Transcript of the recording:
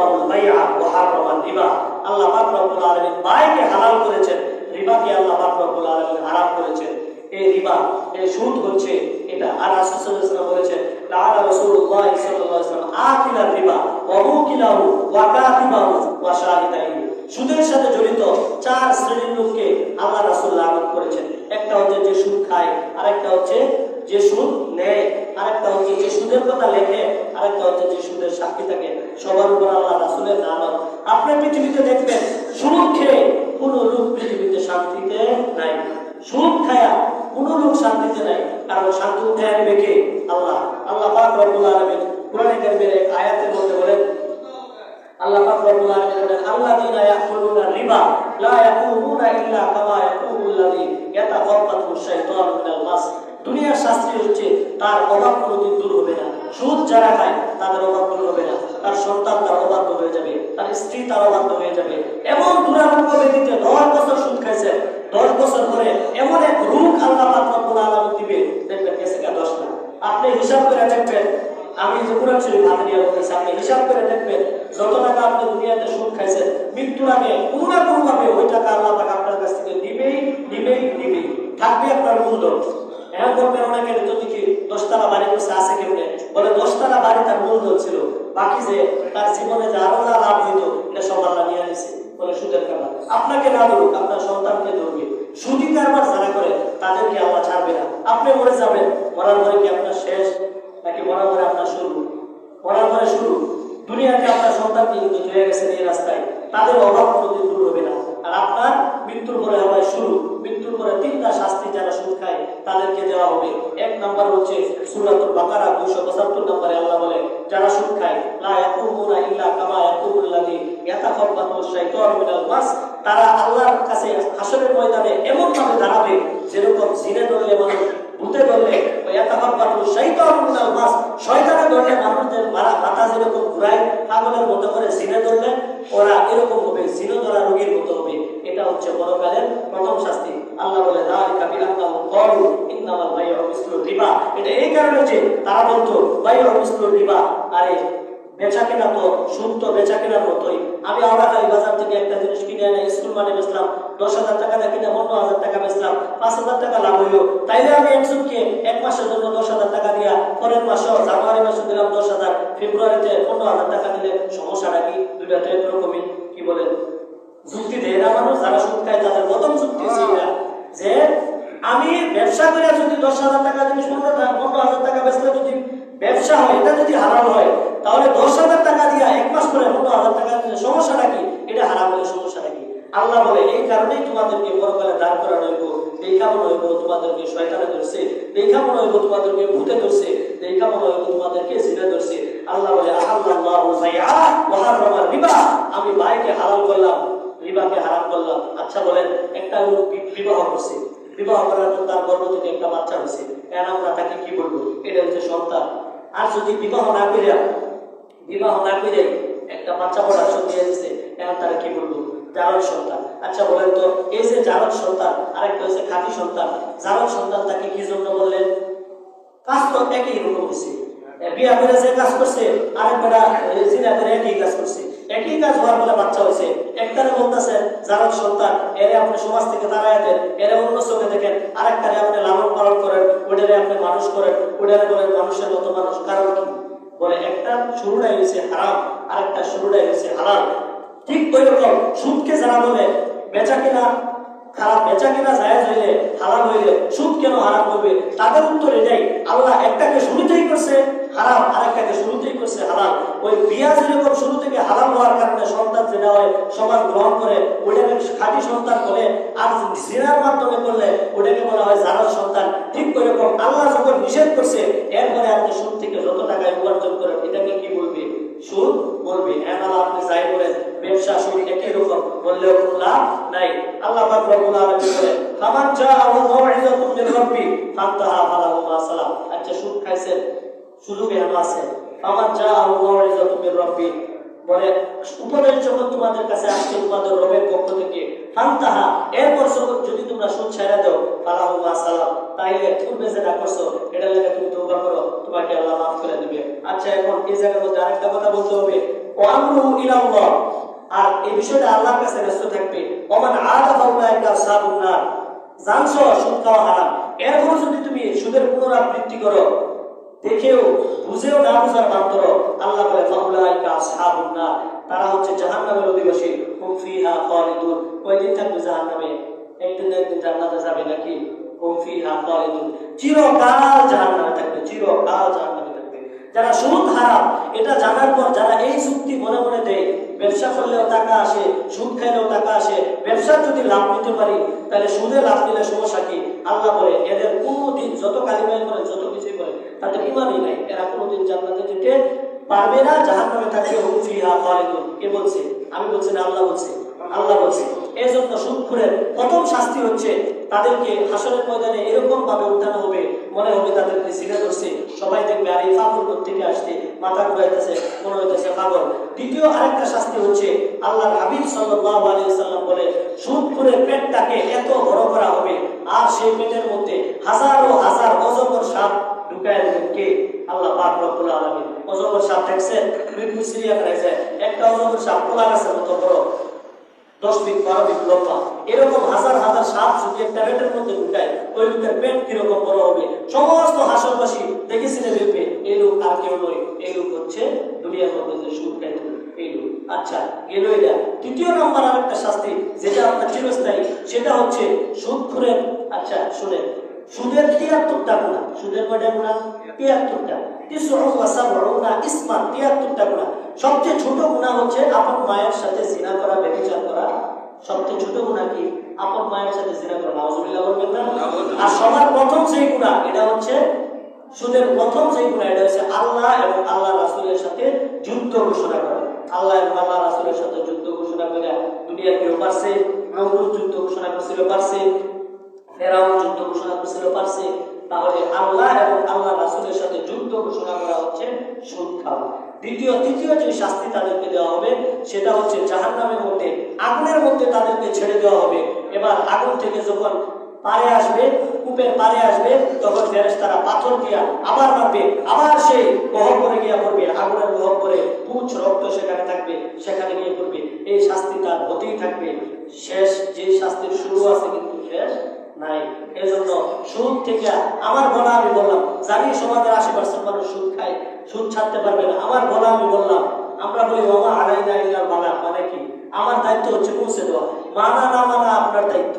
আহাল্লাল্লাহুল বাইআ ওয়া হারামার রিবা। আল্লাহ পাক রব্বুল আলামিন বাইকে হালাল করেছেন, রিবাকে আল্লাহ পাক রব্বুল আলামিন হারাম করেছেন। এই রিবা, এই সুদ হচ্ছে এটা। আর রাসূল সাল্লাল্লাহু আলাইহি ওয়াসাল্লাম বলেছেন, লাআনা রাসূলুল্লাহ সাল্লাল্লাহু আলাইহি ওয়াসাল্লাম আকিলা রিবা ওয়া মুকিলাহু ওয়া কাতিবাহু ওয়া শাহিদাইহি। সুদের সাথে জড়িত চার শ্রেণীর লোককে আল্লাহ রাসূল লানত করেছেন। একটা হচ্ছে যে সুদ খায়, আরেকটা হচ্ছে যে সুদ নেয়, আরেকটা হচ্ছে যে সুদের কথা লেখে, আরেকটা হচ্ছে যে সুদের সাক্ষী থাকে। সবার উপর আল্লাহ রাসূলের লানত। আপনি পৃথিবীতে দেখবেন সুদ খেয়ে কোন লোক পৃথিবীতে শান্তিতে নাই। সুদ খায়া কোন লোক শান্তিতে নাই, কারণ শান্তি উঠে আনবে কে? আল্লাহ। আল্লাহ পাক রব্বুল আলামিন কোরআনে কারিমের এক আয়াতের মধ্যে বলেন, আল্লাহ পাক রব্বুল আলামিন বলেন, আল্লাযীনা ইয়াকুলুনা রিবা লা ইয়াকুমুনা ইল্লা কামা ইয়াকুমুল্লাযী ইয়াতাখাব্বাতু শাইতানু মিনাল মাস। দুনিয়ার শাস্তি হচ্ছে তার অভাব কোনোদিন দূর হবে না। সুদ যারা খায় তাদের অভাব দূর হবে না, তার সন্তান তার অবাধ্য হয়ে যাবে, তার স্ত্রী তার অবাধ্য হয়ে যাবে। এমন দুরারোগ্য ব্যক্তিতে 10 বছর সুদ খাইছে, 10 বছর পরে এমন এক রোগ আল্লাহ পাক রব্বুল আলামিন দিবে, দেখবেন গেছে 10 না। আপনি হিসাব করে দেখবেন, আমি যে কোরআন শরীফ হাতে নিয়ে বলতেছি, আপনি হিসাব করে দেখবেন যত টাকা আপনি দুনিয়াতে সুদ খাইছেন, মৃত্যুর আগে কোনো না কোনো ভাবে ওই টাকা আল্লাহ পাক আপনার কাছ থেকে দিবেই থাকবে আপনার মূলধন। এখন বলবেন অনেকে যদি কি 10 তলা বাড়ি করছে আছে কেমনে, বলে 10 তলা বাড়ি তার মূলধন ছিল, বাকি যে তার জীবনে যে আরো যা লাভ হইতো এটা সব আল্লাহ নিয়ে নিছে। বলে সুদের কারবার আপনাকে না ধরুক, আপনার সন্তানকে ধরবে। সুদি কারবার যারা করে তাদেরকে আল্লাহ ছাড়বে না। আপনি মরে যাবেন, মরার পরে কি আপনার শেষ নাকি মরার পরে আপনার শুরু? মরার পরে শুরু। দুনিয়াতে আপনার সন্তানকে কিন্তু ধরে গেছেন এই রাস্তায়, তাদের অভাব কোনোদিন দূর হবে না। আর আপনার মৃত্যুর পরে হবে শুরু। মৃত্যুর পরে 3টা শাস্তি যারা সুদ খায় তাদেরকে দেওয়া হবে। 1 নাম্বার হচ্ছে সূরাতুল বাকারা 275 নম্বরে আল্লাহ বলে, যারা সুদ খায় লা ইয়াকুমুনা ইল্লা কামা ইয়াকুমুল্লাযী ইয়াতাখাব্বাতু শাইতানু মিনাল মাস। তারা আল্লাহর কাছে হাসরের ময়দানে এমন ভাবে দাঁড়াবে যেরকম জিনে ধরলে মানুষ ভূতে ধরলে, ইয়াতাখাব্বাতু শাইতানু মিনাল মাস, শয়তানে ধরলে মানুষদের মাথা যেরকম ঘুরায় পাগলের মতো করে, জিনে ধরলে ওরা এরকম হবে, জিনে ধরা রোগীর মতো হবে। এটা হচ্ছে পরকালের প্রথম শাস্তি। আল্লাহ বলে, যালিকা বিআন্নাহুম ক্বালু ইন্নামাল বাইউ মিসলুর রিবা। এটা এই কারণে যে তারা বলতো বাইউ মিসলুর রিবা, আরে বেচা কেনা তো সুদ তো বেচা কেনার মতোই। আমি আওড়াখালী বাজার থেকে একটা জিনিস কিনে এনে স্কুল মানে বেচলাম, 10,000 টাকা দিয়ে কিনে 15,000 টাকা বেচলাম, 5,000 টাকা লাভ হইলো। তাইলে আমি একজনকে 1 মাসের জন্য 10,000 টাকা দিয়া পরের মাসে জানুয়ারি মাসে দিলাম 10,000, ফেব্রুয়ারিতে 15,000 টাকা দিলে সমস্যাটা কি? দুইটা তো একরকমই। কি বলেন? যুক্তি দেয় না মানুষ যারা সুদ খায়, তাদের প্রথম যুক্তি ছিল যে আমি ব্যবসা করে যদি 10,000 টাকা জিনিস 15,000 টাকা বেচলে যদি ব্যবসা হয়, এটা যদি হারাম হয়, তাহলে 10,000 টাকা দিয়া 1 মাস পরে 15,000 টাকা দিলে সমস্যাটা কি? এটা হারাম হলে সমস্যাটা কি? আল্লাহ বলে, এই কারণেই তোমাদেরকে পরকালে দাঁড় করানো হইব। দেখা মনে হইব তোমাদেরকে শয়তানে ধরছে, দেখা মনে হইব তোমাদেরকে ভূতে ধরছে, দেখা মনে হইব তোমাদেরকে জিনে ধরছে। আল্লাহ বলে, আহাল্লাল্লাহুল বাইআ ওয়া হারামার রিবা। আমি বাইকে হালাল করলাম, রিবাকে হারাম করলাম। আচ্ছা বলেন, একটা লোক বিবাহ করছে, বিবাহ করার পর তার গর্ভ থেকে একটা বাচ্চা হয়েছে, এখন আমরা তাকে কি বলবো? এটা হচ্ছে সন্তান। আর যদি বিবাহ না করে একটা বাচ্চা প্রোডাকশন দিয়ে দিচ্ছে, এখন তারা কি বলবো? জারজ সন্তান। আচ্ছা বলেন তো, এই যে জারজ সন্তান, আরেকটা হচ্ছে খাঁটি সন্তান। জারজ সন্তান তাকে কি জন্য বললেন? কাজ তো একই রকম হচ্ছে, বিয়া করে যে কাজ করছে, আরেকটা জিনা করে একই কাজ করছে, একই কাজ হওয়ার ফলে বাচ্চা হয়েছে। একটারে বলতেছে জারজ সন্তান, এরে আপনি সমাজ থেকে তাড়াইয়া দেন, এরে অন্য চোখে দেখেন। আরেকটারে আপনি লালন পালন করেন, ওটারে আপনি মানুষ করেন, ওটারে বলেন মানুষের মতো মানুষ। কারণ কি? বলে একটা শুরুটাই হয়েছে হারাম, আরেকটা শুরুটাই হয়েছে হালাল। ঠিক ওই রকম সুদকে যারা বলে বেচা কিনা খারাপ, বেচা কিনা জায়েজ হইলে হারাম হইলে সুদ কেন হারাম করবে? তাদের উত্তর এটাই, আল্লাহ একটাকে শুরুতেই করছে হারাম, আরেকটাকে শুরুতেই করছে হালাল। ওই বিয়া যেরকম শুরু থেকে হারাম হওয়ার কারণে সন্তান যেটা হয় সমাজ গ্রহণ করে, ওটাকে খাঁটি সন্তান বলে। আর জিনার মাধ্যমে করলে ওটাকে বলা হয় জারজ সন্তান। ঠিক ওই রকম আল্লাহ যখন নিষেধ করছে, এরপরে আপনি সুদ থেকে যত টাকা উপার্জন করেন, এটাকে কি বলবে? সুদ বলবে। আল্লাহ আপনি যাই বলেন ব্যবসা সুদ একই রকম, বললেও কোনো লাভ নাই। আল্লাহ পাক রব্বুল আলামিন বলেন, ফামান জাআহু মাউইযাতুম মির রাব্বি ফান্তাহা ফালাহু মা সালাম। আচ্ছা সুদ খাইছেন, সুযোগ এমন আছে, ফামান জাআহু মাউইযাতুম মির রাব্বি, বলে উপদেশ যখন তোমাদের কাছে আসছে তোমাদের রবের পক্ষ থেকে, ফান্তাহা, এরপর যদি তোমরা সুদ ছেড়ে দাও, ফালাহু মা সালাম, তাইলে পূর্বে যেটা করছো এটা লেগে তুমি তওবা করো, তোমাকে আল্লাহ মাফ করে দিবে। আচ্ছা এখন এই জায়গার মধ্যে আরেকটা কথা বলতে হবে, ওয়া আমরুহু ইলাল্লাহ, আর এই বিষয়টা আল্লাহর কাছে ন্যস্ত থাকবে। ওমান আদা ফাউলাইকা আসহাবুন নার, জানছো সুদ খাওয়া হারাম, এরপর যদি তুমি সুদের পুনরাবৃত্তি করো, দেখেও বুঝেও না বুঝার মাত্র, আল্লাহ বলে ফাউলাইকা আসহাবুন নার, তারা হচ্ছে জাহান্নামের অধিবাসী, হুম ফিহা খালিদুন, কয়দিন থাকবে জাহান্নামে? একদিন না একদিন জান্নাতে যাবে নাকি? হুম ফিহা খালিদুন, চিরকাল জাহান্নামে থাকবে, চিরকাল জাহান্নামে থাকবে। যারা সুদ হারাম এটা জানার পর যারা এই যুক্তি মনে মনে দেয়, ব্যবসা করলেও টাকা আসে, সুদ খাইলেও টাকা আসে, ব্যবসার যদি লাভ নিতে পারি তাহলে সুদে লাভ নিলে সমস্যা কি? আল্লাহ বলে এদের কোনোদিন যত কালিমায় করে যত কিছুই করে তাদের ইমানই নাই, এরা কোনোদিন জান্নাতে যেতে পারবে না, জাহান্নামে থাকবে, হুম ফিহা খালিদুন। কে বলছে? আমি বলছি না, আল্লাহ বলছে। আল্লাহ বলছে এই জন্য সুদখোরের প্রথম শাস্তি হচ্ছে তাদেরকে হাসরের ময়দানে এরকম ভাবে উঠানো হবে, মনে হবে তাদেরকে সিনে ধরছে, সবাই দেখবে আর এই পাগল থেকে আসছে, মাথা ঘুরাইতেছে, মনে হইতেছে পাগল। দ্বিতীয় আরেকটা শাস্তি হচ্ছে আল্লাহর হাবিব সাল্লাল্লাহু আলাইহি সাল্লাম বলে সুদখোরের পেটটাকে এত বড় করা হবে আর সেই পেটের মধ্যে হাজারো হাজার অজগর সাপ ঢুকায় দেবেন। কে? আল্লাহ পাক রব্বুল আলামিন। অজগর সাপ দেখছেন? মিরপুর চিড়িয়াখানায় যায় একটা অজগর সাপ কোলা গাছের মতো বড়, 10 ফিট 12 ফিট লম্বা, এরকম হাজার হাজার সাপ যদি একটা পেটের মধ্যে ঢুকায়, ওই লোকের পেট কিরকম বড় হবে? সমস্ত হাসরবাসী দেখেছিলেন দেখবে এই লোক আর কেউ নয়, এই লোক হচ্ছে দুনিয়ার মধ্যে যে সুদ খাইত এই লোক। আচ্ছা গেল এটা। তৃতীয় নম্বর আরেকটা শাস্তি যেটা আপনার চিরস্থায়ী, সেটা হচ্ছে সুদখোরের। আচ্ছা শুনেন, সুদের 73টা গুনাহ, সুদের কয়টা গুনাহ? 73টা, 79 ইসমান, 73টা গুনাহ। সবচেয়ে ছোট গুনাহ হচ্ছে আপন মায়ের সাথে জিনা করা, ব্যভিচার করা। সবচেয়ে ছোট গুনাহ কি? আপন মায়ের সাথে জিনা করা। নাউজুবিল্লাহ বলবেন না? আর সবার প্রথম সেই গুনাহ এটা হচ্ছে সুদের প্রথম সেই গুনাহ, এটা হচ্ছে আল্লাহ এবং আল্লাহ রাসূলের সাথে যুদ্ধ ঘোষণা করা। আল্লাহ এবং আল্লাহ রাসূলের সাথে যুদ্ধ ঘোষণা করে দুনিয়ার কেউ পারছে? নমরুদ যুদ্ধ ঘোষণা করেছিল, পারছে? ফেরাউন যুদ্ধ ঘোষণা করেছিল, পারছে? তাহলে আল্লাহ এবং আল্লাহ রাসূলের সাথে যুদ্ধ ঘোষণা করা হচ্ছে সুদ খাওয়া। তৃতীয় যে শাস্তি তাদেরকে দেওয়া হবে সেটা হচ্ছে জাহান্নামের মধ্যে, আগুনের মধ্যে তাদেরকে ছেড়ে দেওয়া হবে। এবার আগুন থেকে যখন পারে আসবে, কূপের পারে আসবে, তখন ফেরেশতারা পাথর দিয়া আবার মারবে, আবার সেই গহ্বরে গিয়া পড়বে, আগুনের গহ্বরে পুঁছ রক্ত সেখানে থাকবে, সেখানে গিয়ে পড়বে। এই শাস্তি তার হতেই থাকবে, শেষ যে শাস্তির শুরু আছে কিন্তু শেষ নাই। এজন্য সুদ থেকে আমার বলা, আমি বললাম জানি সমাজের 80% মানুষ সুদ খায়, সুদ ছাড়তে পারবে না। আমার বলা, আমি বললাম, আমরা বলি ওমা আলাইনা ইল্লাল বালাগ, মানে কি? আমার দায়িত্ব হচ্ছে পৌঁছে দেওয়া, মানা না মানা আপনার দায়িত্ব।